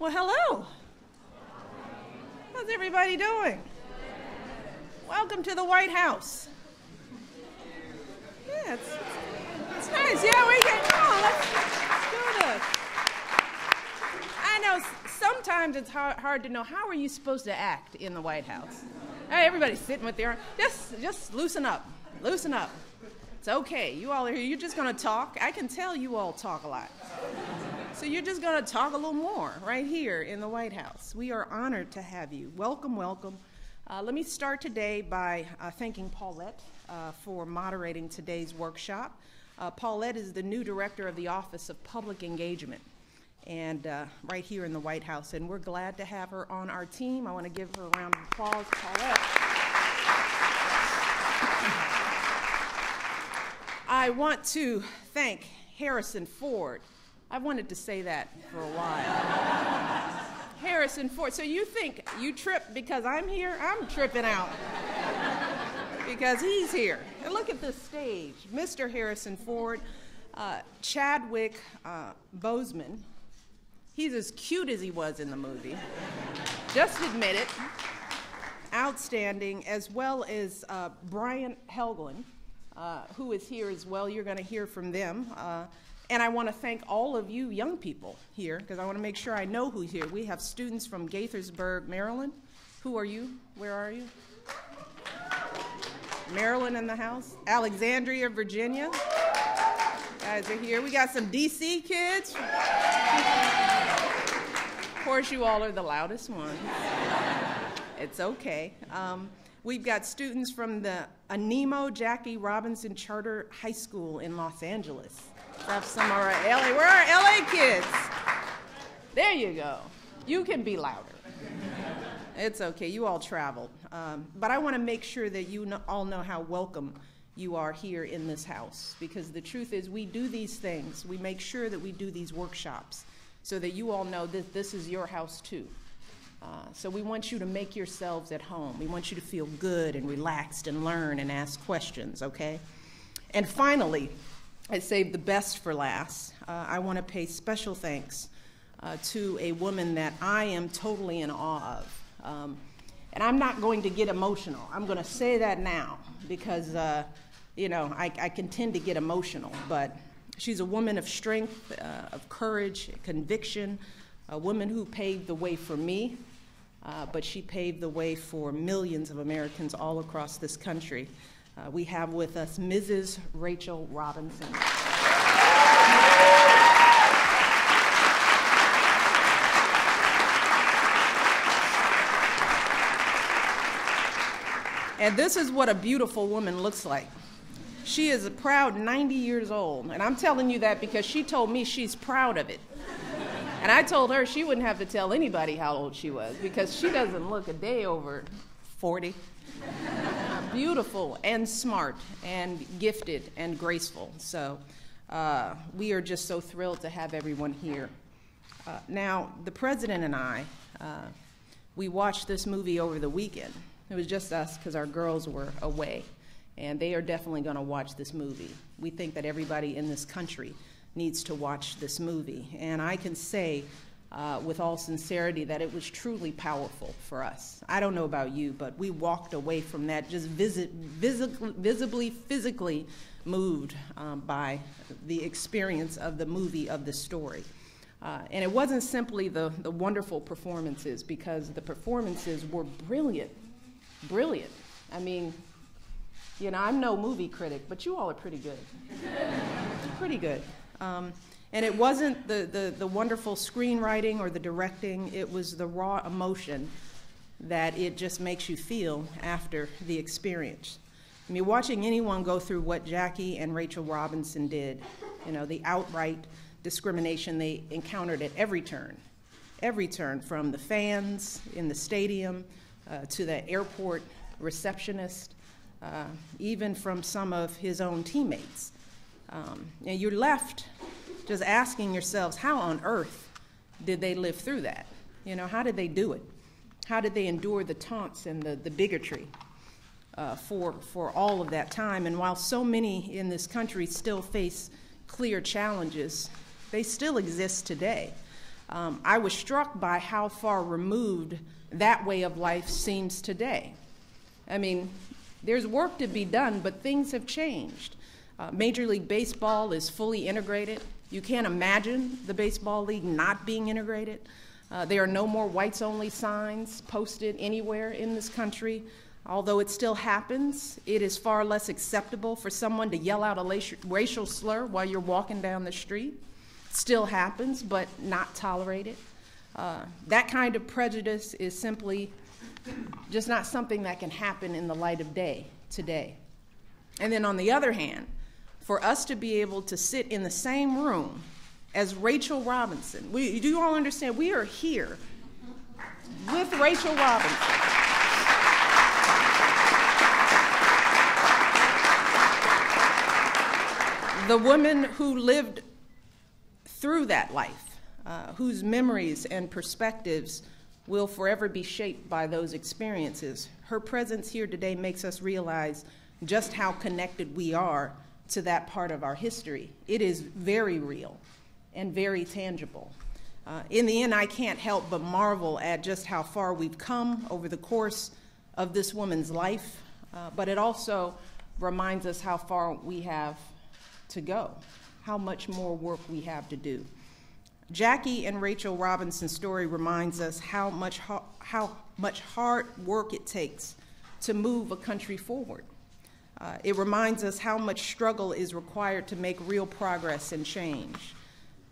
Well, hello. How's everybody doing? Welcome to the White House. Yeah, it's nice. Yeah, we can. Come on, let's do this. I know sometimes it's hard to know how are you supposed to act in the White House. Hey, everybody's sitting with their just loosen up. Loosen up. It's okay. You all are here. You're just going to talk. I can tell you all talk a lot. So you're just going to talk a little more right here in the White House. We are honored to have you. Welcome, welcome. Let me start today by thanking Paulette for moderating today's workshop. Paulette is the new director of the Office of Public Engagement, and right here in the White House, and we're glad to have her on our team. I want to give her a round of applause, Paulette. I want to thank Harrison Ford. I wanted to say that for a while. Harrison Ford. So you think you tripped because I'm here? I'm tripping out because he's here. And look at this stage. Mr. Harrison Ford, Chadwick Boseman. He's as cute as he was in the movie. Just admit it. Outstanding, as well as Brian Helgeland, who is here as well. You're going to hear from them. And I want to thank all of you young people here, because I want to make sure I know who's here. We have students from Gaithersburg, Maryland. Who are you? Where are you? Maryland in the house. Alexandria, Virginia. Guys are here. We got some D.C. kids. Of course, you all are the loudest ones. It's okay. We've got students from the Animo Jackie Robinson Charter High School in Los Angeles. Have some of our LA. Where are LA kids? There you go. You can be louder. It's okay. You all traveled. But I want to make sure that you all know how welcome you are here in this house, because the truth is we do these things. We make sure that we do these workshops so that you all know that this is your house too. So we want you to make yourselves at home. We want you to feel good and relaxed and learn and ask questions, okay? And finally, I saved the best for last. I want to pay special thanks to a woman that I am totally in awe of. And I'm not going to get emotional. I'm going to say that now because, I can tend to get emotional. But she's a woman of strength, of courage, conviction, a woman who paved the way for me, but she paved the way for millions of Americans all across this country. We have with us Mrs. Rachel Robinson. And this is what a beautiful woman looks like. She is a proud 90 years old. And I'm telling you that because she told me she's proud of it. And I told her she wouldn't have to tell anybody how old she was because she doesn't look a day over 40. Beautiful and smart and gifted and graceful. So we are just so thrilled to have everyone here. Now, the president and I, we watched this movie over the weekend. It was just us because our girls were away. And they are definitely going to watch this movie. We think that everybody in this country needs to watch this movie. And I can say with all sincerity that it was truly powerful for us. I don't know about you, but we walked away from that just visibly, physically moved by the experience of the movie, of the story. And it wasn't simply the wonderful performances, because the performances were brilliant, brilliant. I mean, I'm no movie critic, but you all are pretty good. Pretty good. And it wasn't the wonderful screenwriting or the directing. It was the raw emotion that it just makes you feel after the experience. I mean, watching anyone go through what Jackie and Rachel Robinson did, the outright discrimination they encountered at every turn, from the fans in the stadium to the airport receptionist, even from some of his own teammates. And you're left just asking yourselves, how on earth did they live through that? How did they do it? How did they endure the taunts and the bigotry for all of that time? And while so many in this country still face clear challenges, they still exist today. I was struck by how far removed that way of life seems today. I mean, there's work to be done, but things have changed. Major League Baseball is fully integrated. You can't imagine the baseball league not being integrated. There are no more whites-only signs posted anywhere in this country. Although it still happens, it is far less acceptable for someone to yell out a racial slur while you're walking down the street. It still happens, but not tolerated. That kind of prejudice is simply just not something that can happen in the light of day today. And then on the other hand, for us to be able to sit in the same room as Rachel Robinson, do you all understand? We are here with Rachel Robinson. The woman who lived through that life, whose memories and perspectives will forever be shaped by those experiences. Her presence here today makes us realize just how connected we are to that part of our history. It is very real and very tangible. In the end, I can't help but marvel at just how far we've come over the course of this woman's life, but it also reminds us how far we have to go, how much more work we have to do. Jackie and Rachel Robinson's story reminds us how much hard work it takes to move a country forward. It reminds us how much struggle is required to make real progress and change.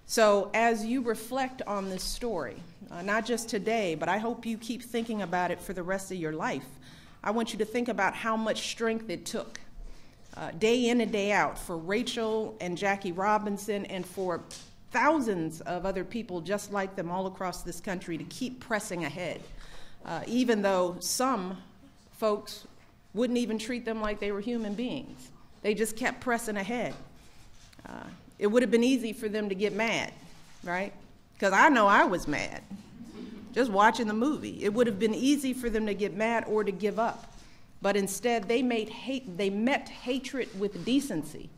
So as you reflect on this story, not just today, but I hope you keep thinking about it for the rest of your life, I want you to think about how much strength it took day in and day out for Rachel and Jackie Robinson and for thousands of other people just like them all across this country to keep pressing ahead, even though some folks wouldn't even treat them like they were human beings. They just kept pressing ahead. It would have been easy for them to get mad, right? Because I know I was mad just watching the movie. It would have been easy for them to get mad or to give up. But instead, they met hatred with decency.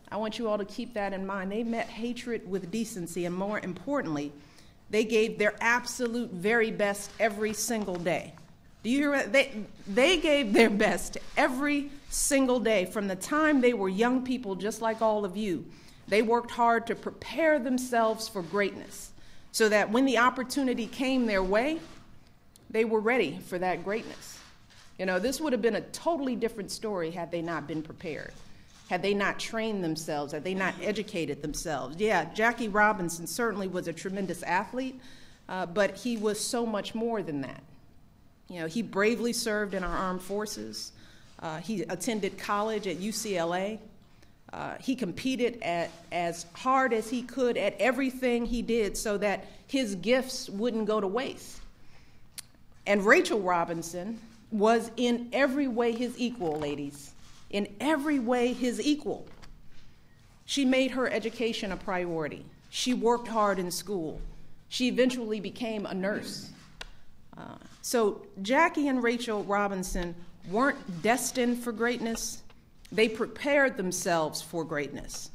I want you all to keep that in mind. They met hatred with decency, and more importantly, they gave their absolute very best every single day. Do you hear that? They gave their best every single day. From the time they were young people, just like all of you, they worked hard to prepare themselves for greatness so that when the opportunity came their way, they were ready for that greatness. You know, this would have been a totally different story had they not been prepared, had they not trained themselves, had they not educated themselves. Yeah, Jackie Robinson certainly was a tremendous athlete, but he was so much more than that. You know, he bravely served in our armed forces. He attended college at UCLA. He competed as hard as he could at everything he did so that his gifts wouldn't go to waste. And Rachel Robinson was in every way his equal, ladies. In every way his equal. She made her education a priority. She worked hard in school. She eventually became a nurse. So Jackie and Rachel Robinson weren't destined for greatness. They prepared themselves for greatness,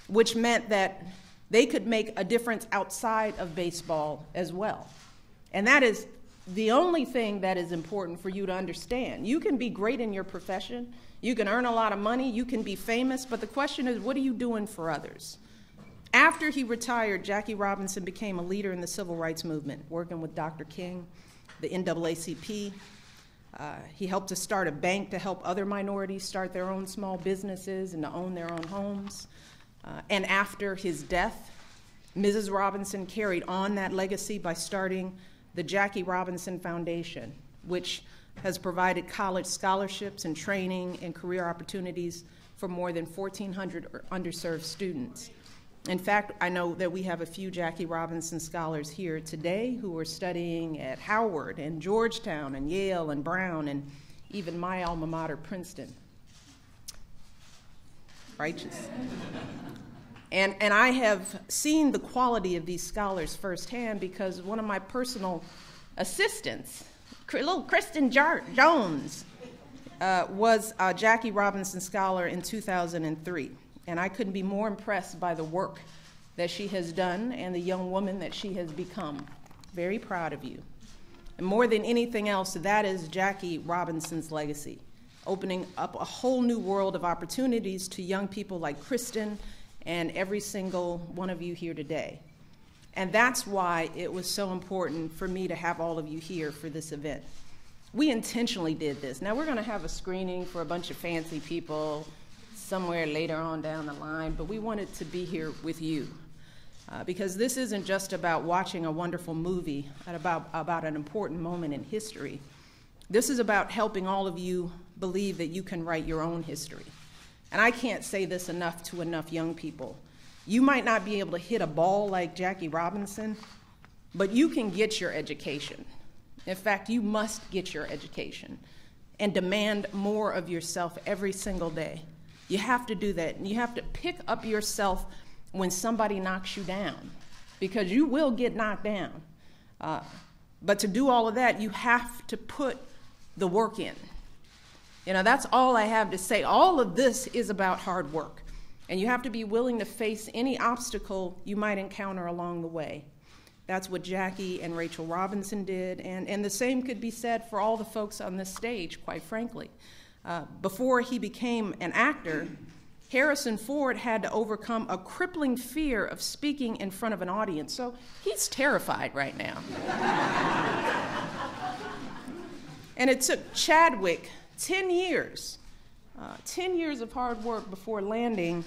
which meant that they could make a difference outside of baseball as well. And that is the only thing that is important for you to understand. You can be great in your profession. You can earn a lot of money. You can be famous. But the question is, what are you doing for others? After he retired, Jackie Robinson became a leader in the civil rights movement, working with Dr. King, the NAACP. He helped to start a bank to help other minorities start their own small businesses and to own their own homes. And after his death, Mrs. Robinson carried on that legacy by starting the Jackie Robinson Foundation, which has provided college scholarships and training and career opportunities for more than 1,400 underserved students. In fact, I know that we have a few Jackie Robinson scholars here today who are studying at Howard and Georgetown and Yale and Brown and even my alma mater, Princeton. Righteous. And I have seen the quality of these scholars firsthand because one of my personal assistants, little Kristen Jones, was a Jackie Robinson scholar in 2003. And I couldn't be more impressed by the work that she has done and the young woman that she has become. Very proud of you. And more than anything else, that is Jackie Robinson's legacy, opening up a whole new world of opportunities to young people like Kristen and every single one of you here today. And that's why it was so important for me to have all of you here for this event. We intentionally did this. Now, we're going to have a screening for a bunch of fancy people somewhere later on down the line, but we wanted to be here with you because this isn't just about watching a wonderful movie about an important moment in history. This is about helping all of you believe that you can write your own history. And I can't say this enough to enough young people. You might not be able to hit a ball like Jackie Robinson, but you can get your education. In fact, you must get your education and demand more of yourself every single day. You have to do that, and you have to pick up yourself when somebody knocks you down, because you will get knocked down. But to do all of that, you have to put the work in. You know, that's all I have to say. All of this is about hard work, and you have to be willing to face any obstacle you might encounter along the way. That's what Jackie and Rachel Robinson did, and the same could be said for all the folks on this stage, quite frankly. Before he became an actor, Harrison Ford had to overcome a crippling fear of speaking in front of an audience, so he's terrified right now. And it took Chadwick 10 years of hard work before landing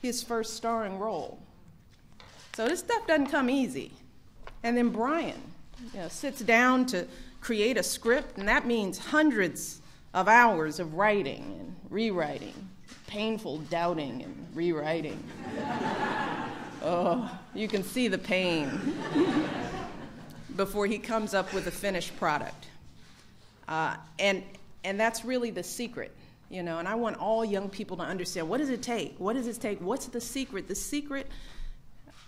his first starring role. So this stuff doesn't come easy. And then Brian, sits down to create a script, and that means hundreds of hours of writing and rewriting, painful doubting and rewriting. Oh, you can see the pain before he comes up with a finished product. And that's really the secret, and I want all young people to understand, what does it take? What does it take? What's the secret? The secret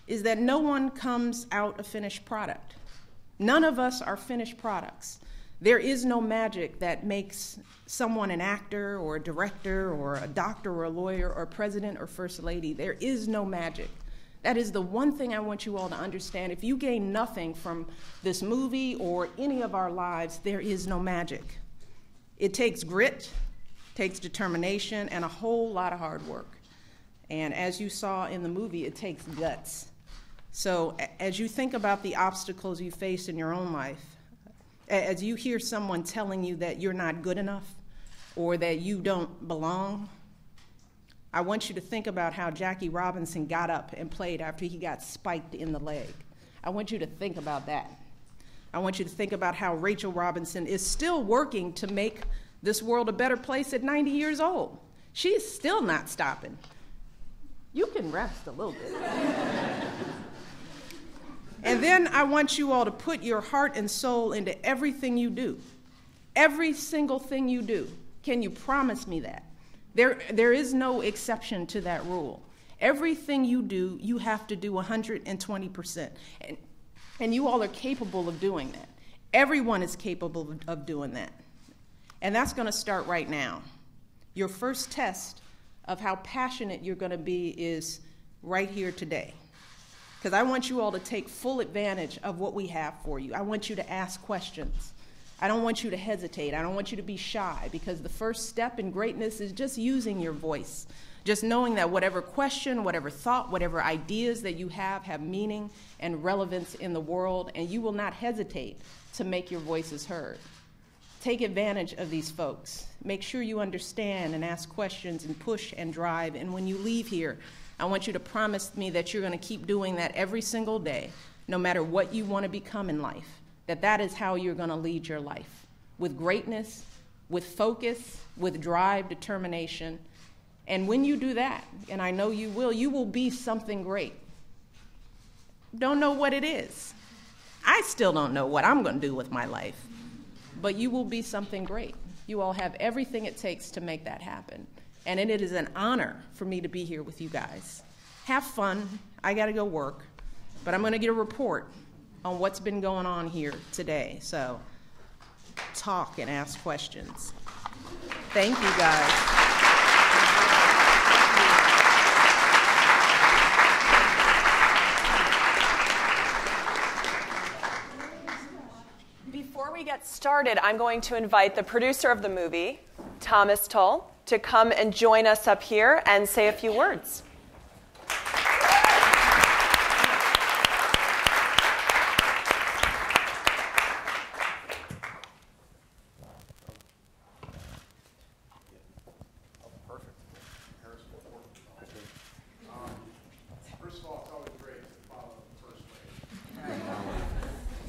is that no one comes out a finished product. None of us are finished products. There is no magic that makes someone an actor or a director or a doctor or a lawyer or president or first lady. There is no magic. That is the one thing I want you all to understand. If you gain nothing from this movie or any of our lives, there is no magic. It takes grit, takes determination, and a whole lot of hard work. And as you saw in the movie, it takes guts. So as you think about the obstacles you face in your own life, as you hear someone telling you that you're not good enough or that you don't belong, I want you to think about how Jackie Robinson got up and played after he got spiked in the leg. I want you to think about that. I want you to think about how Rachel Robinson is still working to make this world a better place at 90 years old. She is still not stopping. You can rest a little bit. And then I want you all to put your heart and soul into everything you do. Every single thing you do. Can you promise me that? There is no exception to that rule. Everything you do, you have to do 120%. And you all are capable of doing that. Everyone is capable of doing that. And that's going to start right now. Your first test of how passionate you're going to be is right here today. Because I want you all to take full advantage of what we have for you. I want you to ask questions. I don't want you to hesitate. I don't want you to be shy, because the first step in greatness is just using your voice. Just knowing that whatever question, whatever thought, whatever ideas that you have meaning and relevance in the world, and you will not hesitate to make your voices heard. Take advantage of these folks. Make sure you understand and ask questions and push and drive. And when you leave here, I want you to promise me that you're going to keep doing that every single day, no matter what you want to become in life, that is how you're going to lead your life, with greatness, with focus, with drive, determination. And when you do that, and I know you will be something great. Don't know what it is. I still don't know what I'm going to do with my life, but you will be something great. You all have everything it takes to make that happen. And it is an honor for me to be here with you guys. Have fun. I got to go work, but I'm going to get a report on what's been going on here today. So talk and ask questions. Thank you, guys. Before we get started, I'm going to invite the producer of the movie, Thomas Tull, to come and join us up here and say a few words.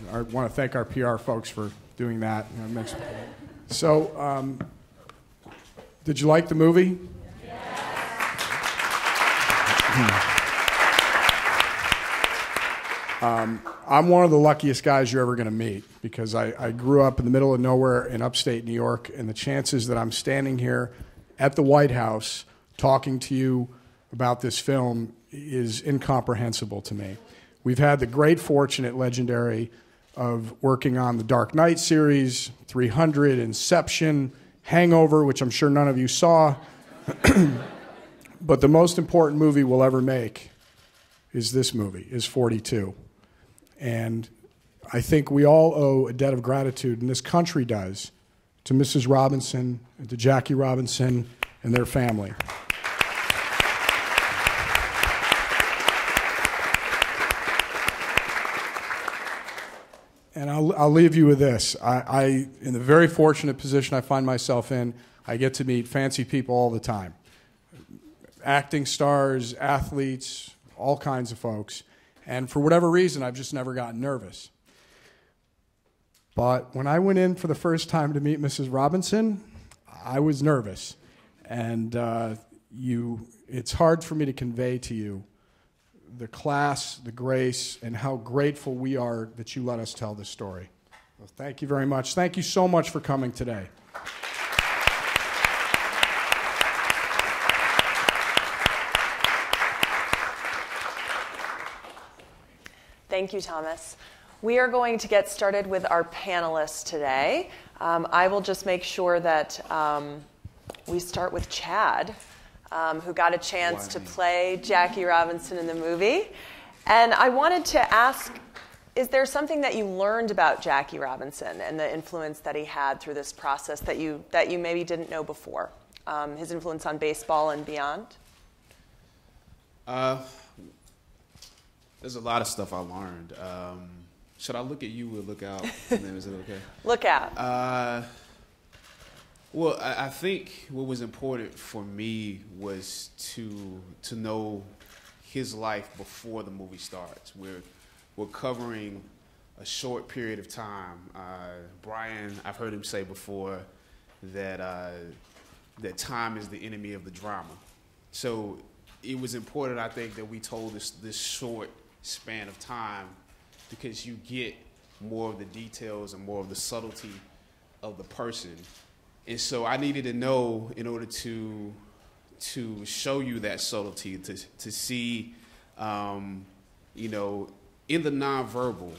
I want to thank our PR folks for doing that. So, did you like the movie? I'm one of the luckiest guys you're ever going to meet because I grew up in the middle of nowhere in upstate New York, and the chances that I'm standing here at the White House talking to you about this film is incomprehensible to me. We've had the great fortune at Legendary of working on the Dark Knight series, 300, Inception, Hangover, which I'm sure none of you saw. But the most important movie we'll ever make is this movie, is 42. And I think we all owe a debt of gratitude, and this country does, to Mrs. Robinson and to Jackie Robinson and their family. And I'll leave you with this. In the very fortunate position I find myself in, I get to meet fancy people all the time. Acting stars, athletes, all kinds of folks. And for whatever reason, I've just never gotten nervous. But when I went in for the first time to meet Mrs. Robinson, I was nervous. And it's hard for me to convey to you the class, the grace, and how grateful we are that you let us tell this story. Well, thank you very much. Thank you so much for coming today. Thank you, Thomas. We are going to get started with our panelists today. I will just make sure that we start with Chad, who got a chance to play Jackie Robinson in the movie. And I wanted to ask, is there something that you learned about Jackie Robinson and the influence that he had through this process that you maybe didn't know before? His influence on baseball and beyond? There's a lot of stuff I learned. Should I look at you or look out? And then is it okay? Look out. Well, I think what was important for me was to know his life before the movie starts. We're covering a short period of time. Brian, I've heard him say before that that time is the enemy of the drama. So it was important, I think, that we told this short span of time because you get more of the details and more of the subtlety of the person. And so I needed to know in order to show you that subtlety, to see, in the nonverbal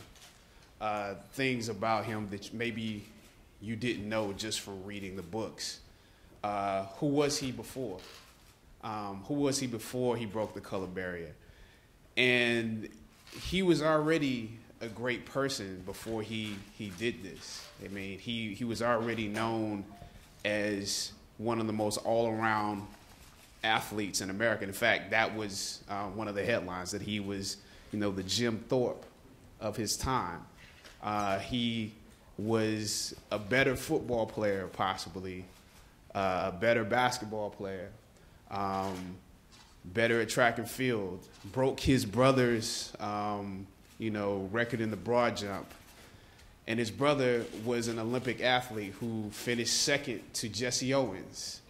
things about him that maybe you didn't know just from reading the books. Who was he before? Who was he before he broke the color barrier? And he was already a great person before he did this. I mean, he was already known as one of the most all-around athletes in America. In fact, that was one of the headlines, that he was, the Jim Thorpe of his time. He was a better football player, possibly, a better basketball player, better at track and field, broke his brother's, record in the broad jump. And his brother was an Olympic athlete who finished second to Jesse Owens,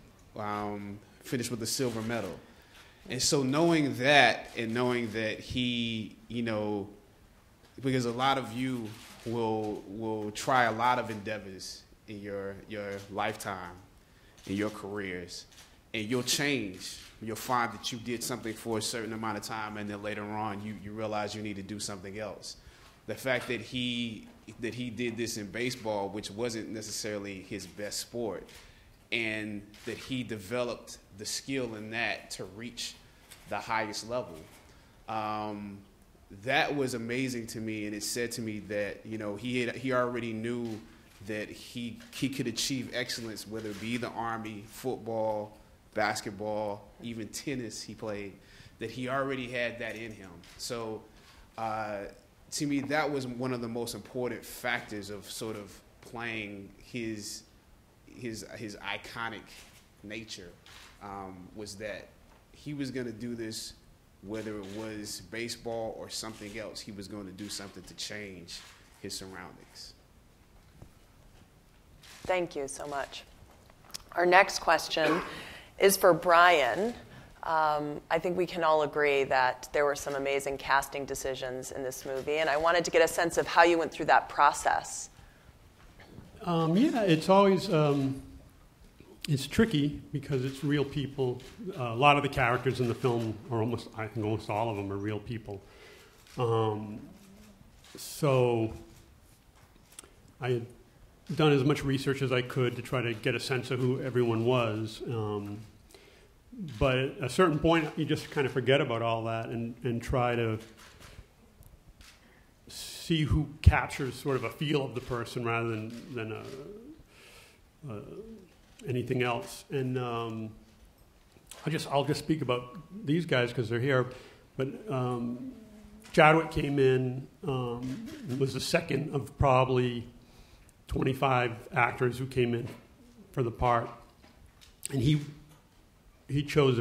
finished with a silver medal. And so knowing that and knowing that he, because a lot of you will try a lot of endeavors in your lifetime, in your careers, and you'll change. You'll find that you did something for a certain amount of time, and then later on you realize you need to do something else. The fact that he did this in baseball, which wasn't necessarily his best sport, and that he developed the skill in that to reach the highest level, that was amazing to me. And it said to me that he already knew that he could achieve excellence, whether it be the Army, football, basketball, even tennis he played, that he already had that in him. So to me, that was one of the most important factors of sort of playing his iconic nature, was that he was going to do this whether it was baseball or something else. He was going to do something to change his surroundings. Thank you so much. Our next question is for Brian. I think we can all agree that there were some amazing casting decisions in this movie, and I wanted to get a sense of how you went through that process. Yeah, it's always it's tricky because it's real people. A lot of the characters in the film, or I think almost all of them, are real people. So I had done as much research as I could to try to get a sense of who everyone was. But at a certain point, you just kind of forget about all that and try to see who captures sort of a feel of the person rather than anything else. And I'll just speak about these guys because they're here. But Chadwick came in, was the second of probably 25 actors who came in for the part, and he chose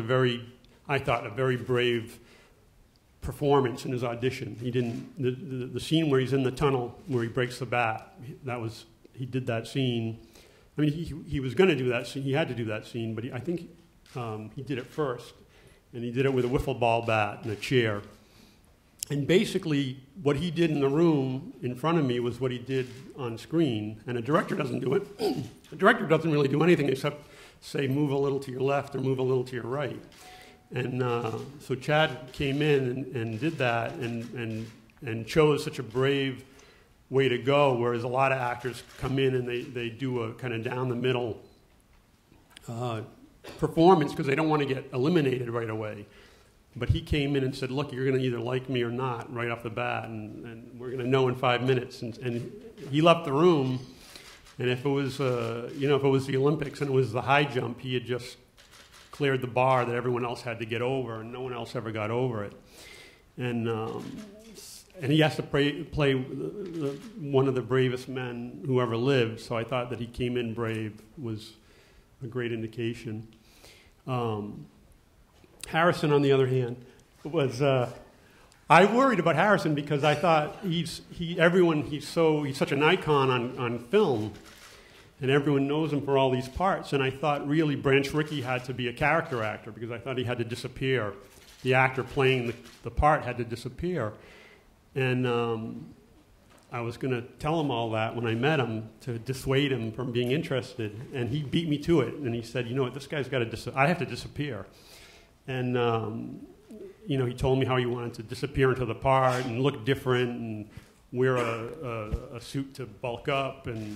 I thought, a very brave performance in his audition. He didn't the scene where he's in the tunnel where he breaks the bat. He did that scene. I mean, he was going to do that scene. He had to do that scene, but I think he did it first, and he did it with a wiffle ball bat and a chair. And basically, what he did in the room in front of me was what he did on screen, and a director doesn't do it. A director doesn't really do anything except say, move a little to your left or move a little to your right. And so Chad came in and did that and chose such a brave way to go, whereas a lot of actors come in and they do a kind of down the middle performance because they don't want to get eliminated right away. But he came in and said, look, you're going to either like me or not right off the bat, and we're going to know in 5 minutes. And he left the room, and if it was, if it was the Olympics and it was the high jump, he had just cleared the bar that everyone else had to get over, and no one else ever got over it. And he has to play one of the bravest men who ever lived, so I thought that he came in brave was a great indication. Harrison, on the other hand, was I worried about Harrison because I thought he's such an icon on film, and everyone knows him for all these parts. And I thought really Branch Rickey had to be a character actor because I thought he had to disappear. The actor playing the part had to disappear, and I was going to tell him all that when I met him to dissuade him from being interested, and he beat me to it. And he said, "You know what? This guy's got to. I have to disappear." And, he told me how he wanted to disappear into the part and look different and wear a suit to bulk up and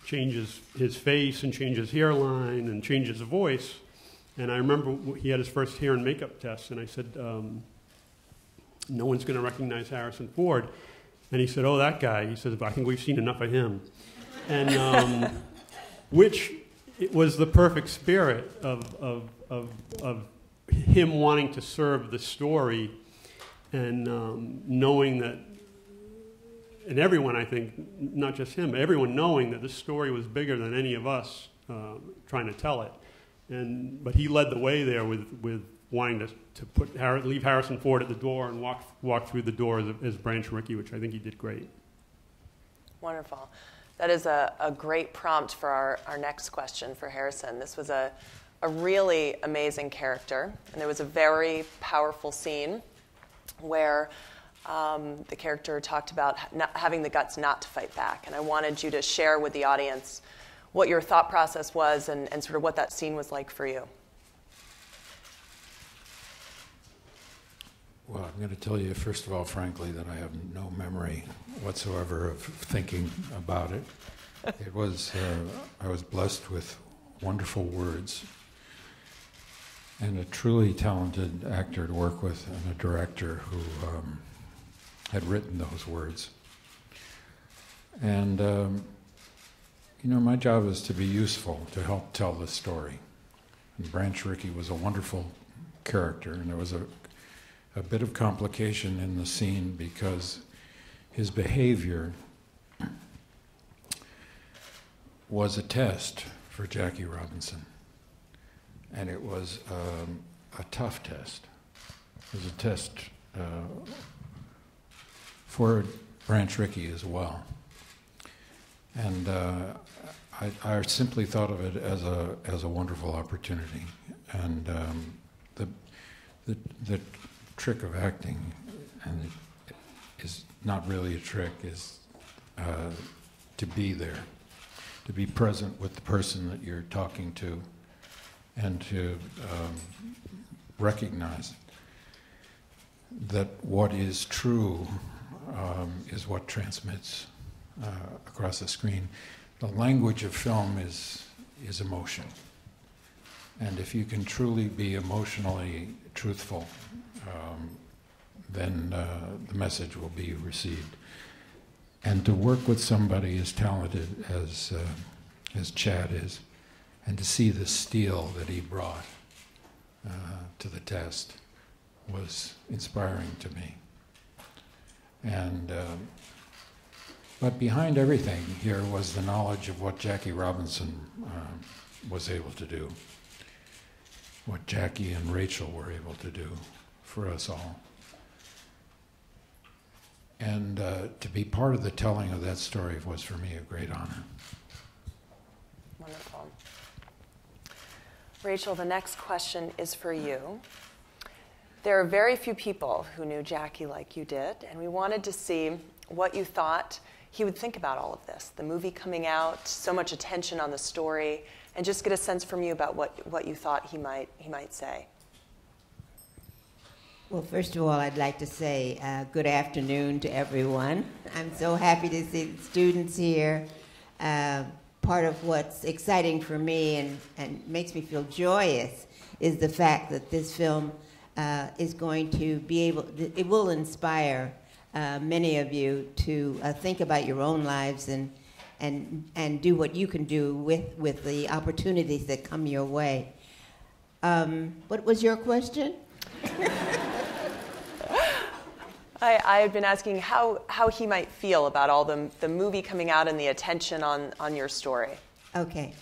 change his face and change his hairline and change his voice. And I remember he had his first hair and makeup test, and I said, no one's going to recognize Harrison Ford. And he said, oh, that guy. He says, I think we've seen enough of him. And which it was the perfect spirit of him wanting to serve the story and knowing that, and everyone, I think, not just him, but everyone knowing that this story was bigger than any of us trying to tell it. But he led the way there with wanting to leave Harrison Ford at the door and walk through the door as Branch Rickey, which I think he did great. Wonderful. That is a great prompt for our next question for Harrison. This was a really amazing character, and there was a very powerful scene where the character talked about not having the guts not to fight back, and I wanted you to share with the audience what your thought process was and sort of what that scene was like for you. Well, I'm going to tell you, first of all, frankly, that I have no memory whatsoever of thinking about it. It was, I was blessed with wonderful words and a truly talented actor to work with and a director who had written those words. And You know, my job is to be useful, to help tell the story. And Branch Rickey was a wonderful character, and there was a bit of complication in the scene because his behavior was a test for Jackie Robinson. And it was a tough test. It was a test for Branch Rickey as well. And I simply thought of it as a wonderful opportunity. And the trick of acting, and it is not really a trick, is to be there, to be present with the person that you're talking to, and to recognize that what is true is what transmits across the screen. The language of film is emotion. And if you can truly be emotionally truthful, then the message will be received. And to work with somebody as talented as Chad is, and to see the steel that he brought to the test was inspiring to me. And but behind everything here was the knowledge of what Jackie Robinson was able to do, what Jackie and Rachel were able to do for us all. And to be part of the telling of that story was for me a great honor. Wonderful. Rachel, the next question is for you. There are very few people who knew Jackie like you did, and we wanted to see what you thought he would think about all of this, the movie coming out, so much attention on the story, and just get a sense from you about what you thought he might say. Well, first of all, I'd like to say good afternoon to everyone. I'm so happy to see the students here. Part of what's exciting for me and makes me feel joyous is the fact that this film is going to be it will inspire many of you to think about your own lives and do what you can do with the opportunities that come your way. What was your question? I had been asking how he might feel about all the movie coming out and the attention on your story. Okay.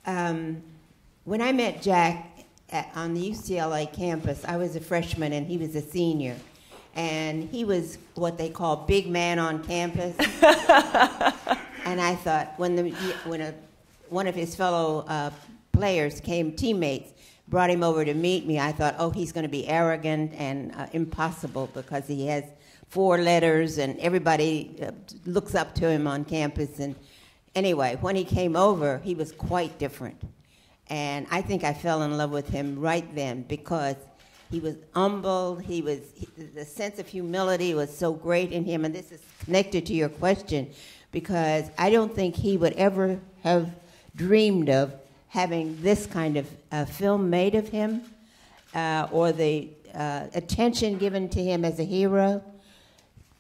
When I met Jack on the UCLA campus, I was a freshman and he was a senior. And he was what they call big man on campus. And I thought, when one of his fellow teammates, brought him over to meet me, I thought, oh, he's going to be arrogant and impossible because he has 4 letters and everybody looks up to him on campus. And anyway, when he came over, he was quite different. And I think I fell in love with him right then because he was humble. The sense of humility was so great in him. And this is connected to your question because I don't think he would ever have dreamed of having this kind of film made of him or the attention given to him as a hero,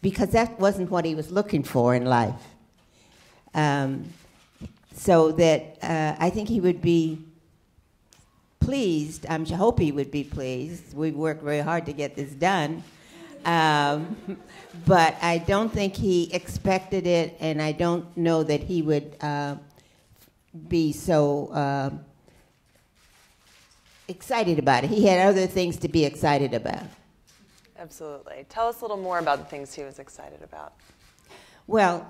because that wasn't what he was looking for in life. So that I think he would be pleased. I hope he would be pleased. We worked very hard to get this done. But I don't think he expected it, and I don't know that he would be so excited about it. He had other things to be excited about. Absolutely. Tell us a little more about the things he was excited about. Well,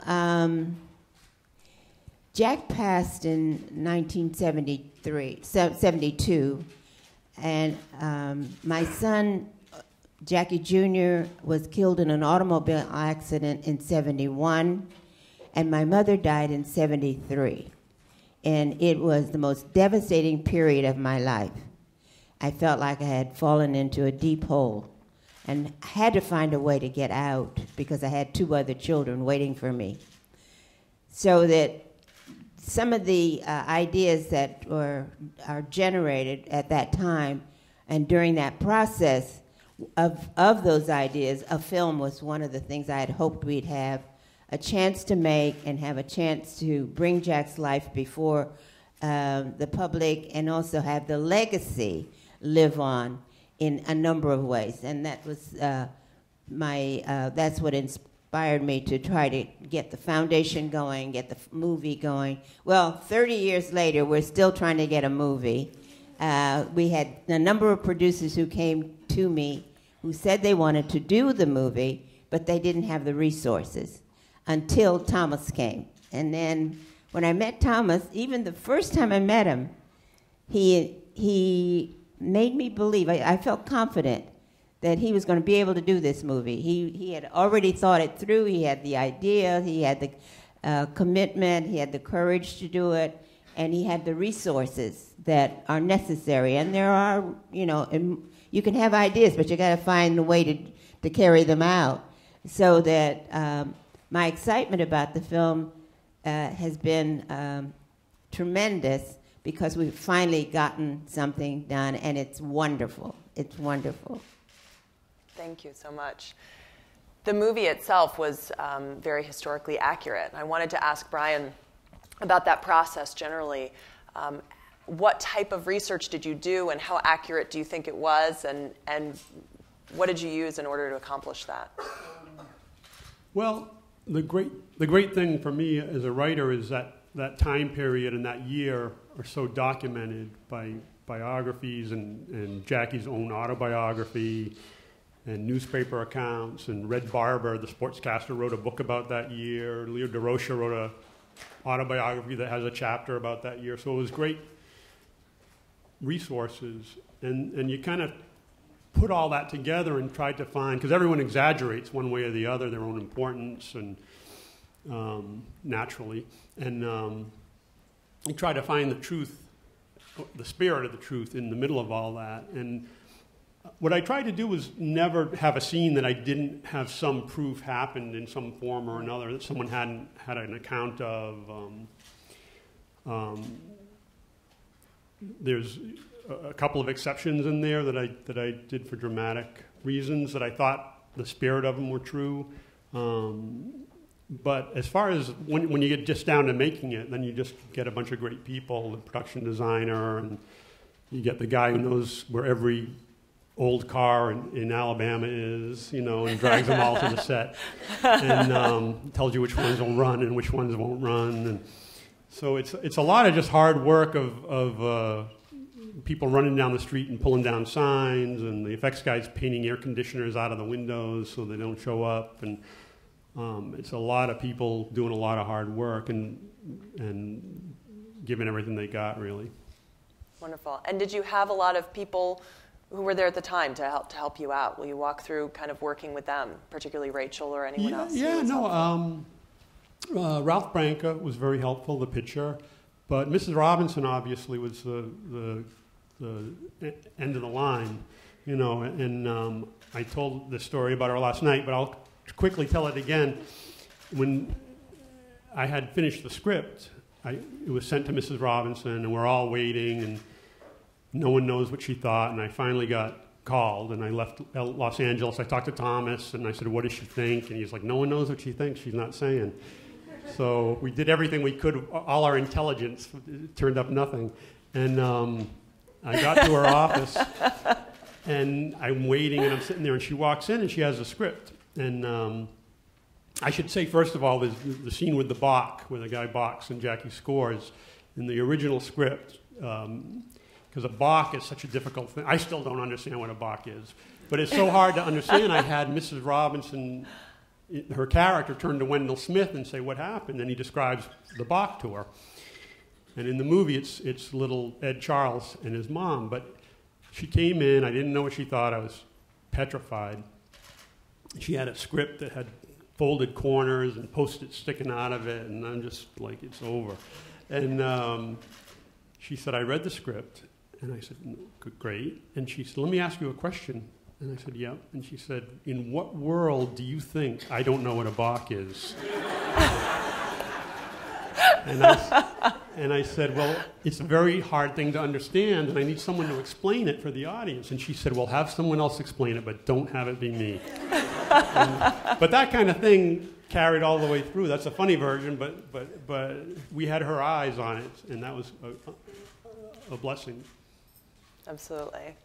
Jack passed in 1972, and my son, Jackie Jr., was killed in an automobile accident in 71, and my mother died in 73. And it was the most devastating period of my life. I felt like I had fallen into a deep hole and had to find a way to get out because I had 2 other children waiting for me. So that some of the ideas that are generated at that time and during that process of those ideas, a film was one of the things I had hoped we'd have a chance to make and have a chance to bring Jack's life before the public, and also have the legacy live on in a number of ways. And that was that's what inspired me to try to get the foundation going, get the movie going. Well, 30 years later, we're still trying to get a movie. We had a number of producers who came to me who said they wanted to do the movie, but they didn't have the resources until Thomas came. And then when I met Thomas, even the first time I met him, he made me believe, I felt confident that he was going to be able to do this movie. He had already thought it through. He had the idea. He had the commitment. He had the courage to do it. And he had the resources that are necessary. And there are, you can have ideas, but you got to find a way to carry them out. So that my excitement about the film has been tremendous, because we've finally gotten something done, and it's wonderful. It's wonderful. Thank you so much. The movie itself was very historically accurate. I wanted to ask Brian about that process generally. What type of research did you do, and how accurate do you think it was, and what did you use in order to accomplish that? Well, the great thing for me as a writer is that time period and that year are so documented by biographies and Jackie's own autobiography and newspaper accounts, and Red Barber, the sportscaster, wrote a book about that year. Leo DeRocha wrote an autobiography that has a chapter about that year. So it was great resources, and you kind of put all that together and tried to find, because everyone exaggerates one way or the other their own importance, and naturally, and you try to find the truth, the spirit of the truth in the middle of all that. And what I tried to do was never have a scene that I didn't have some proof happened in some form or another, that someone hadn't had an account of. There's a couple of exceptions in there that I did for dramatic reasons, that I thought the spirit of them were true. But as far as when you get just down to making it, then you just get a bunch of great people, the production designer, and you get the guy who knows where every old car in Alabama is, and drags them all to the set, and tells you which ones will run and which ones won't run. And so it's a lot of just hard work of people running down the street and pulling down signs, and the effects guys painting air conditioners out of the windows so they don't show up, and it's a lot of people doing a lot of hard work and giving everything they got, really. Wonderful. And did you have a lot of people who were there at the time to help you out? Will you walk through kind of working with them, particularly Rachel or anyone else? Yeah, no. Ralph Branca was very helpful, the pitcher, but Mrs. Robinson obviously was the end of the line, and I told the story about her last night, but I'll quickly tell it again. When I had finished the script, it was sent to Mrs. Robinson, and we're all waiting, and no one knows what she thought, and I finally got called, and I left Los Angeles. I talked to Thomas, and I said, what does she think? And he's like, no one knows what she thinks. She's not saying. So we did everything we could, all our intelligence. It turned up nothing. And I got to her office, and I'm waiting, and I'm sitting there, and she walks in, and she has a script. And I should say, first of all, the scene with the balk, where the guy balks and Jackie scores, in the original script, because a balk is such a difficult thing. I still don't understand what a balk is. But it's so hard to understand. I had Mrs. Robinson, her character, turn to Wendell Smith and say, what happened? And he describes the balk to her. And in the movie, it's little Ed Charles and his mom. But she came in. I didn't know what she thought. I was petrified. She had a script that had folded corners and Post-its sticking out of it. And I'm just like, it's over. And she said, I read the script. And I said, great. And she said, let me ask you a question. And I said, yeah. And she said, in what world do you think I don't know what a balk is? And I said, well, it's a very hard thing to understand, and I need someone to explain it for the audience. And she said, well, have someone else explain it, but don't have it be me. But that kind of thing, carried all the way through. That's a funny version, but we had her eyes on it, and that was a blessing. Absolutely.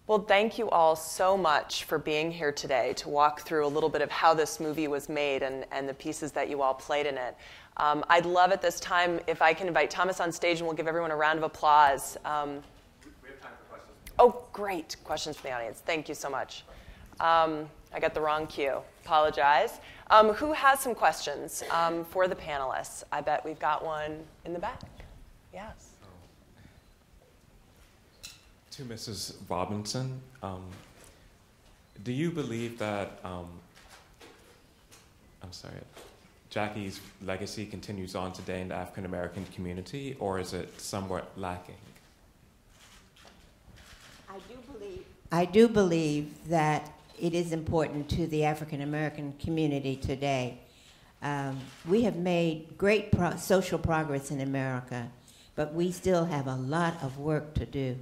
Well, thank you all so much for being here today to walk through a little bit of how this movie was made and the pieces that you all played in it. I'd love at this time if I can invite Thomas on stage, and we'll give everyone a round of applause. We have time for questions. Oh, great. Questions from the audience. Thank you so much. I got the wrong cue. Apologize. Who has some questions for the panelists? I bet we've got one in the back. Yes. To Mrs. Robinson, do you believe that, Jackie's legacy continues on today in the African American community, or is it somewhat lacking? I do believe that it is important to the African American community today. We have made great social progress in America, but we still have a lot of work to do.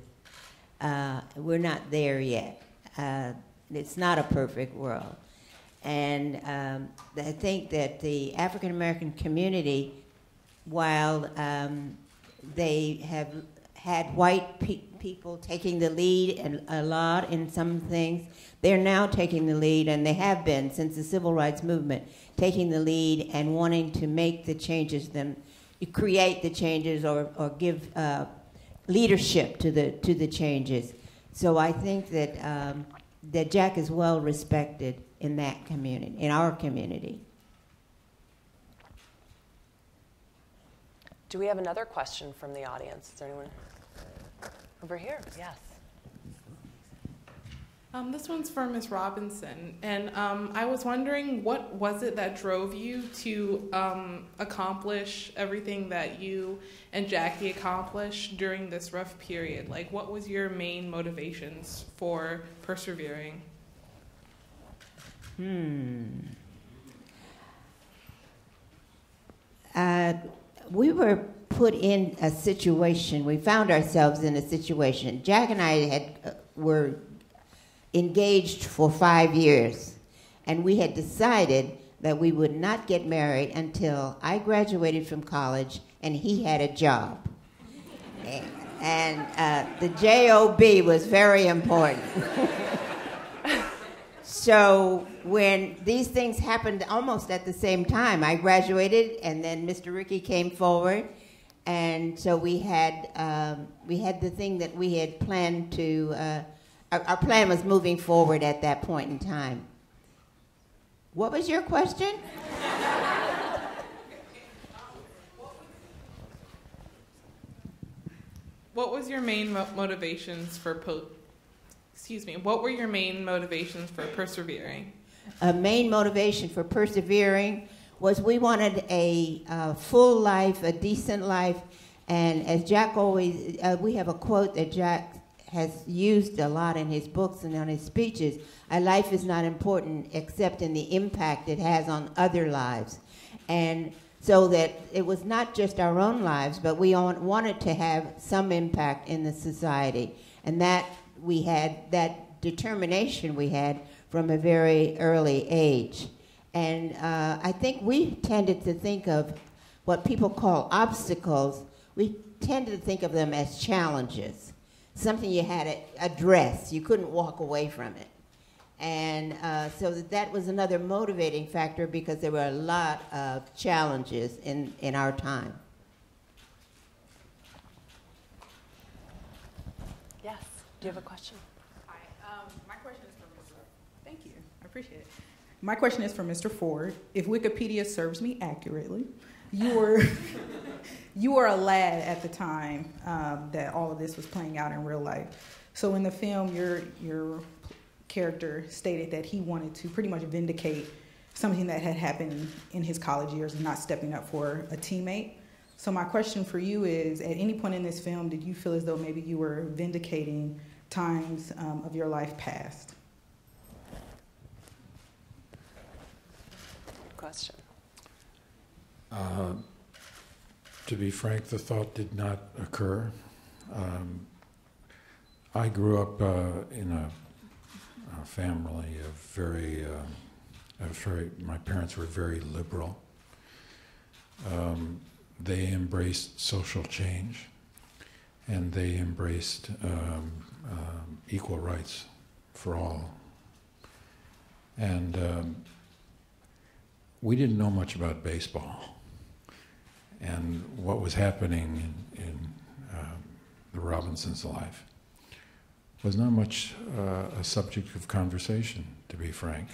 We're not there yet. It's not a perfect world. And I think that the African American community, while they have had white people taking the lead and a lot in some things, they're now taking the lead, and they have been since the Civil Rights Movement, taking the lead and wanting to make the changes, create the changes or give leadership to the changes. So I think that that Jack is well respected in that community, in our community. Do we have another question from the audience? Is there anyone over here? Yes. This one's for Ms. Robinson, and I was wondering, what was it that drove you to accomplish everything that you and Jackie accomplished during this rough period? Like, what was your main motivations for persevering? We were put in a situation. We found ourselves in a situation. Jack and I were engaged for 5 years, and we had decided that we would not get married until I graduated from college and he had a job. And the J-O-B was very important. So when these things happened almost at the same time, I graduated, and then Mr. Ricky came forward, and so we had the thing that we had planned to. Our plan was moving forward at that point in time. What was your question? What was your main motivations for what were your main motivations for persevering? A main motivation for persevering was we wanted a full life, a decent life, and as Jack always, we have a quote that Jack has used a lot in his books and on his speeches. A life is not important except in the impact it has on other lives. And so that it was not just our own lives, but we wanted to have some impact in the society. And that we had, that determination we had from a very early age. And I think we tended to think of what people call obstacles, we tended to think of them as challenges. Something you had to address. You couldn't walk away from it. And so that was another motivating factor because there were a lot of challenges in our time. Yes. Do you have a question? Hi. My question is for Mr. Thank you. I appreciate it. My question is for Mr. Ford. If Wikipedia serves me accurately, you were a lad at the time that all of this was playing out in real life. So in the film, your character stated that he wanted to pretty much vindicate something that had happened in his college years of not stepping up for a teammate. So my question for you is, at any point in this film, did you feel as though maybe you were vindicating times of your life past? Good question. To be frank, the thought did not occur. I grew up in a family of very My parents were very liberal. They embraced social change, and they embraced equal rights for all. And we didn't know much about baseball and what was happening in the Robinsons' life was not much a subject of conversation, to be frank,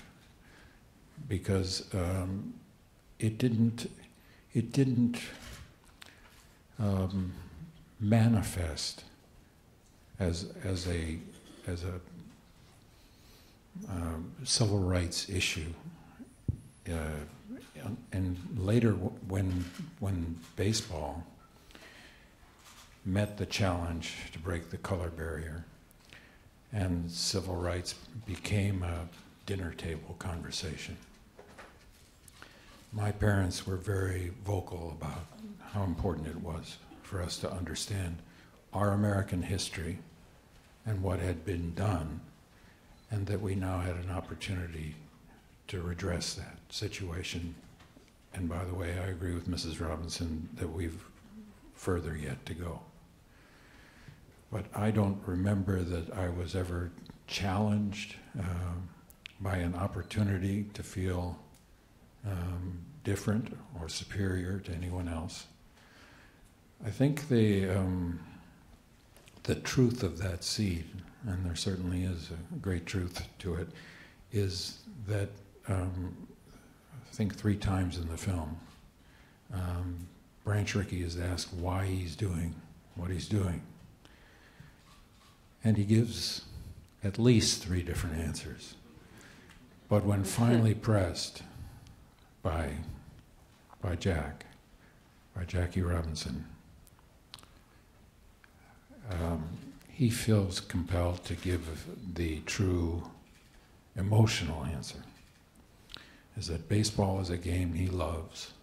because it didn't manifest as a civil rights issue. And later, when baseball met the challenge to break the color barrier, and civil rights became a dinner table conversation, my parents were very vocal about how important it was for us to understand our American history and what had been done, and that we now had an opportunity to redress that situation. And by the way, I agree with Mrs. Robinson that we've further yet to go. But I don't remember that I was ever challenged by an opportunity to feel different or superior to anyone else. I think the truth of that seed, and there certainly is a great truth to it, is that I think 3 times in the film, Branch Rickey is asked why he's doing what he's doing. And he gives at least 3 different answers. But when finally pressed by Jackie Robinson, he feels compelled to give the true emotional answer, is that baseball is a game he loves.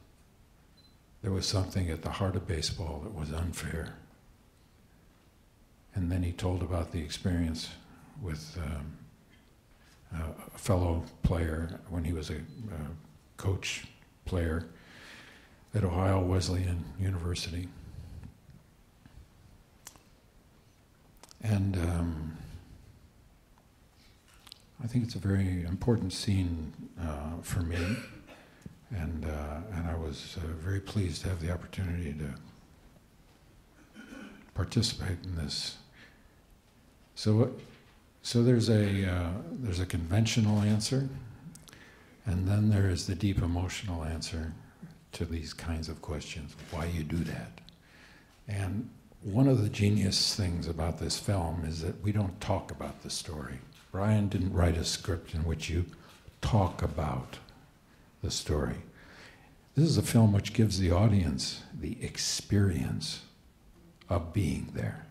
There was something at the heart of baseball that was unfair. And then he told about the experience with a fellow player when he was a coach player at Ohio Wesleyan University. And I think it's a very important scene for me, and I was very pleased to have the opportunity to participate in this. So there's a conventional answer, and then there is the deep emotional answer to these kinds of questions. Why you do that? And one of the genius things about this film is that we don't talk about the story. Brian didn't write a script in which you talk about the story. This is a film which gives the audience the experience of being there,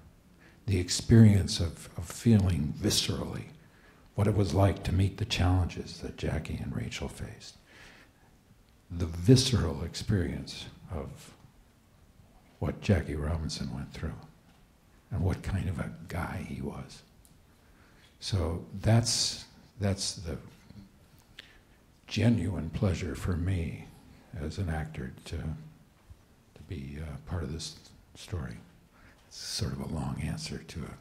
the experience of feeling viscerally what it was like to meet the challenges that Jackie and Rachel faced. The visceral experience of what Jackie Robinson went through and what kind of a guy he was. So that's the genuine pleasure for me as an actor to be part of this story. It's sort of a long answer to an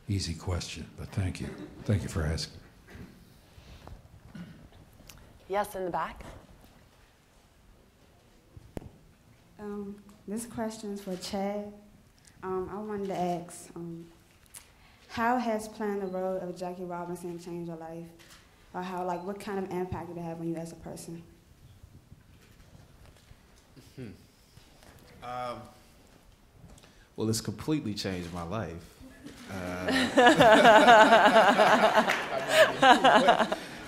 easy question, but thank you. Thank you for asking. Yes, in the back. This question is for Chad. I wanted to ask, how has playing the role of Jackie Robinson changed your life? Or what kind of impact did it have on you as a person? Well, it's completely changed my life.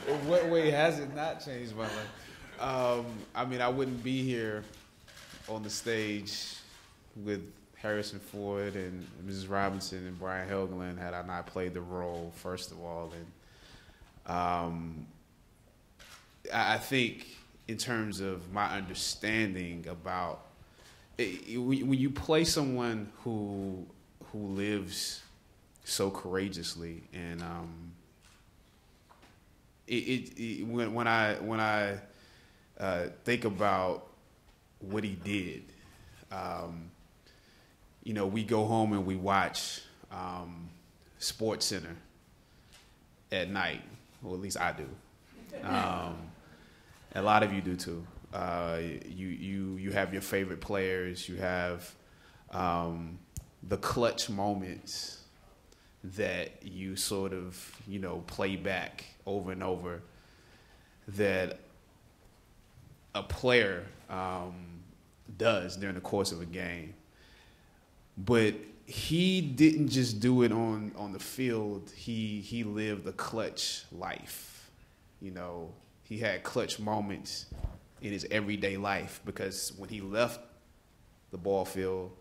In what way has it not changed my life? I wouldn't be here on the stage with Harrison Ford and Mrs. Robinson and Brian Helgeland had I not played the role, first of all. And I think in terms of my understanding about when you play someone who lives so courageously and when I think about what he did, you know, we go home and we watch Sports Center at night, or at least I do. A lot of you do too. You have your favorite players. You have the clutch moments that you sort of, you know, play back over and over that a player does during the course of a game. But he didn't just do it on the field. He lived a clutch life. You know, he had clutch moments in his everyday life, because when he left the ball field,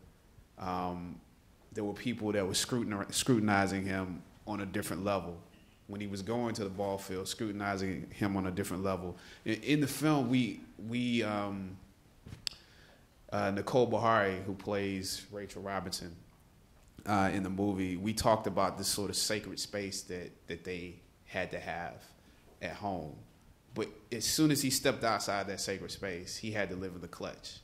there were people that were scrutinizing him on a different level. When he was going to the ball field, scrutinizing him on a different level. In the film, Nicole Beharie, who plays Rachel Robinson in the movie, we talked about this sort of sacred space that they had to have at home. But as soon as he stepped outside that sacred space, he had to live in the clutch.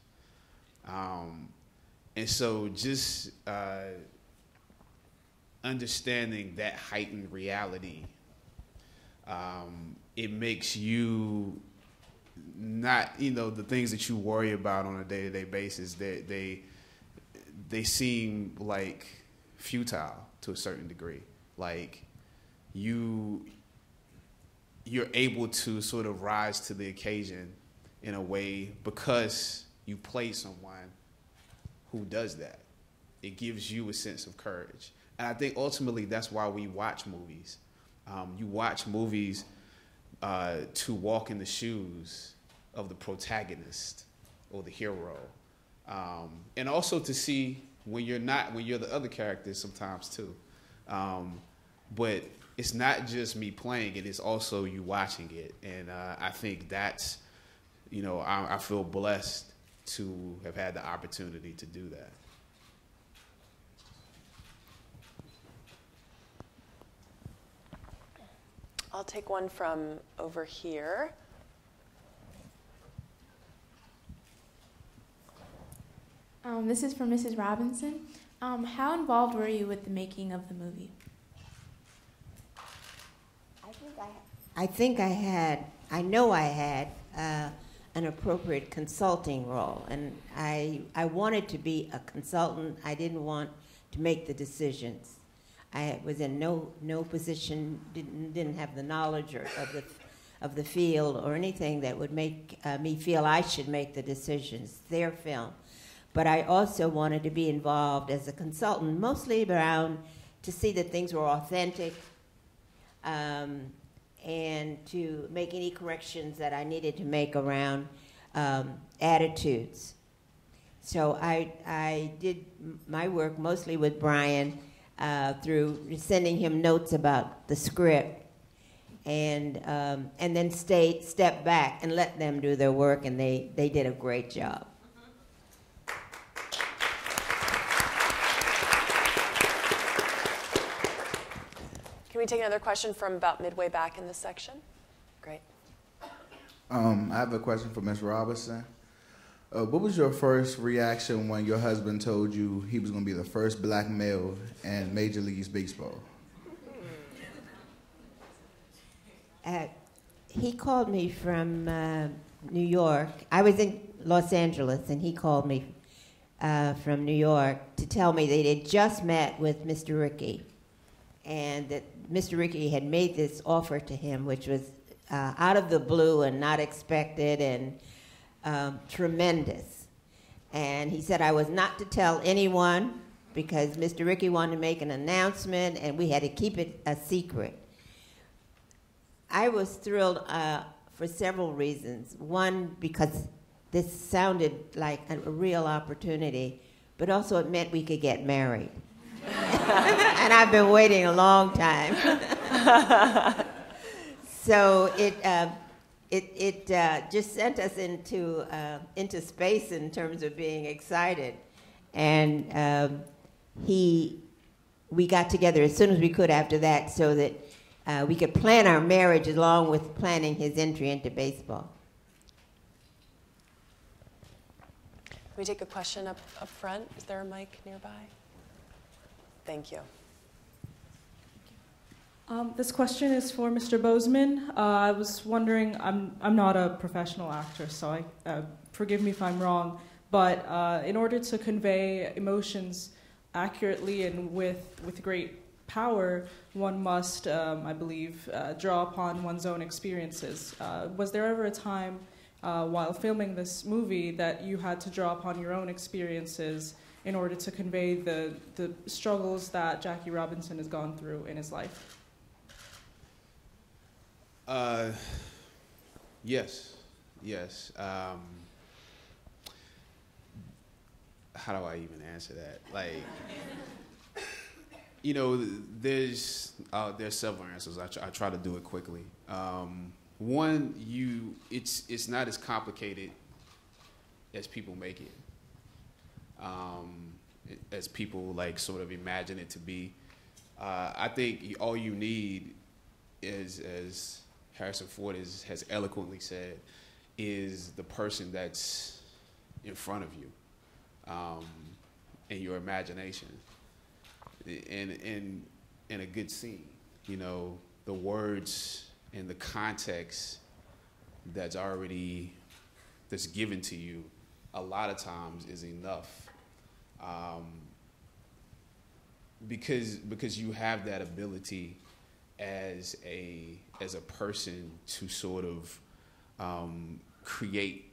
And so just understanding that heightened reality, it makes you not, you know, the things that you worry about on a day-to-day basis, they seem like futile to a certain degree. Like you're able to sort of rise to the occasion in a way because you play someone who does that. It gives you a sense of courage. And I think ultimately that's why we watch movies. You watch movies to walk in the shoes of the protagonist or the hero. And also to see when you're the other characters sometimes too. But it's not just me playing it, it's also you watching it. And I think that's, you know, I feel blessed to have had the opportunity to do that. I'll take one from over here. This is from Mrs. Robinson. How involved were you with the making of the movie? I know I had an appropriate consulting role, and I wanted to be a consultant. I didn't want to make the decisions. I was in no position, didn't have the knowledge of the field or anything that would make me feel I should make the decisions. Their film. But I also wanted to be involved as a consultant, mostly around to see that things were authentic, and to make any corrections that I needed to make around attitudes. So I did my work mostly with Brian through sending him notes about the script, and then step back and let them do their work, and they did a great job. Can we take another question from about midway back in this section? Great. I have a question for Ms. Robinson. What was your first reaction when your husband told you he was going to be the first black male in Major League Baseball? He called me from New York. I was in Los Angeles, and he called me from New York to tell me they had just met with Mr. Rickey, and that Mr. Rickey had made this offer to him, which was out of the blue and not expected and tremendous. And he said I was not to tell anyone because Mr. Rickey wanted to make an announcement and we had to keep it a secret. I was thrilled for several reasons. One, because this sounded like a real opportunity, but also it meant we could get married. And I've been waiting a long time. So it just sent us into space in terms of being excited, and we got together as soon as we could after that, so that we could plan our marriage along with planning his entry into baseball. Can we take a question up front? Is there a mic nearby? Thank you. This question is for Mr. Bozeman. I was wondering, I'm not a professional actor, so forgive me if I'm wrong, but in order to convey emotions accurately and with great power, one must, I believe, draw upon one's own experiences. Was there ever a time while filming this movie that you had to draw upon your own experiences in order to convey the struggles that Jackie Robinson has gone through in his life? Yes. How do I even answer that? Like, you know, there's several answers. I try to do it quickly. One, it's not as complicated as people make it, as people like sort of imagine it to be. I think all you need is, as Harrison Ford has eloquently said, is the person that's in front of you, and your imagination, and a good scene. You know, the words and the context that's given to you a lot of times is enough, because you have that ability as a person to sort of create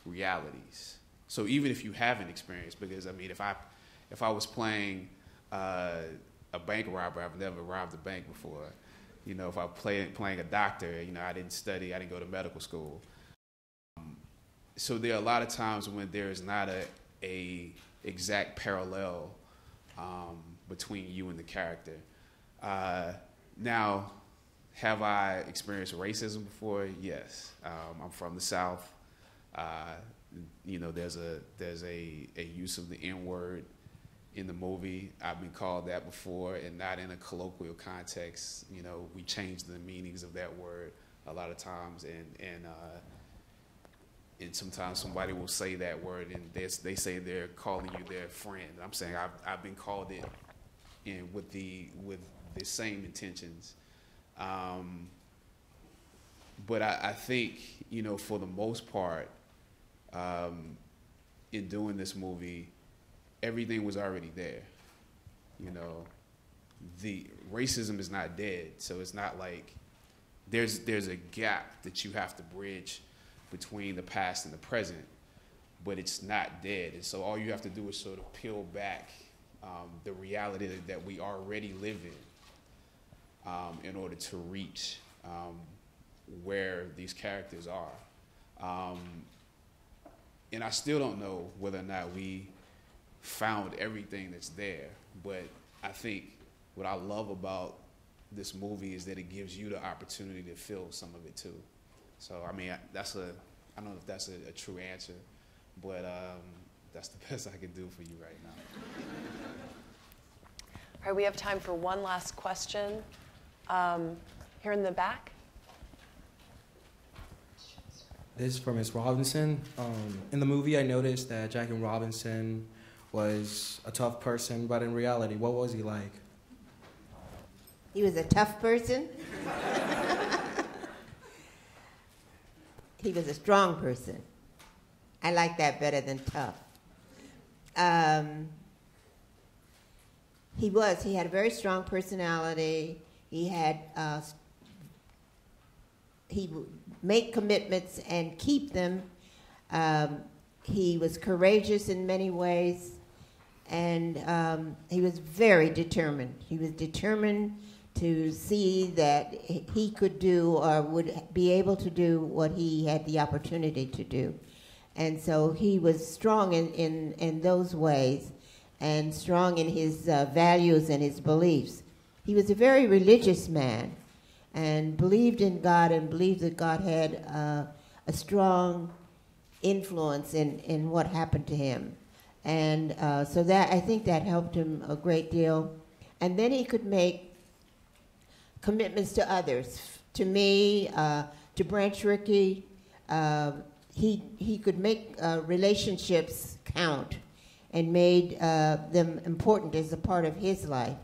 realities. So even if you haven't experienced, because I mean, if I was playing a bank robber, I've never robbed a bank before. You know, if I'm playing a doctor, you know, I didn't study, I didn't go to medical school. So there are a lot of times when there's not a exact parallel between you and the character. Now, have I experienced racism before? Yes. I'm from the South. You know, there's a use of the N-word in the movie. I've been called that before, and not in a colloquial context. You know, we change the meanings of that word a lot of times, and sometimes somebody will say that word, and they say they're calling you their friend. I'm saying I've been called it, and with the same intentions. But I think, you know, for the most part, in doing this movie, everything was already there. You know, the racism is not dead, so it's not like there's a gap that you have to bridge between the past and the present, but it's not dead. And so all you have to do is sort of peel back the reality that we already live in order to reach where these characters are. And I still don't know whether or not we found everything that's there, but I think what I love about this movie is that it gives you the opportunity to feel some of it too. So, I mean, I don't know if that's a true answer, but that's the best I can do for you right now. All right, we have time for one last question. Here in the back. This is for Ms. Robinson. In the movie, I noticed that Jackie Robinson was a tough person, but in reality, what was he like? He was a tough person. He was a strong person. I like that better than tough. He had a very strong personality. He would make commitments and keep them. He was courageous in many ways, and he was very determined. He was determined to see that he could do or would be able to do what he had the opportunity to do. And so he was strong in those ways, and strong in his values and his beliefs. He was a very religious man and believed in God, and believed that God had a strong influence in what happened to him. And so that, I think that helped him a great deal. And then he could make commitments to others. To me, to Branch Rickey, he could make relationships count and made them important as a part of his life,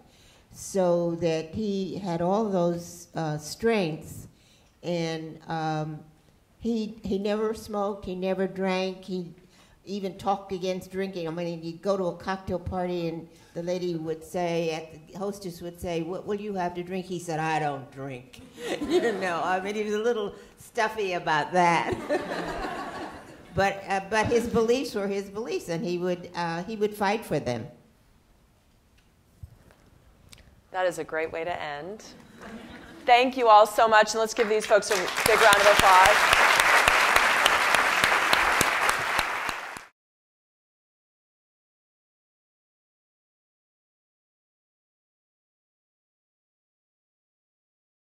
so that he had all those strengths. And he never smoked, he never drank, he even talked against drinking. I mean, you'd go to a cocktail party and the lady would say, the hostess would say, "What will you have to drink?" He said, "I don't drink." You know, I mean, he was a little stuffy about that. But his beliefs were his beliefs, and he would fight for them. That is a great way to end. Thank you all so much, and let's give these folks a big round of applause.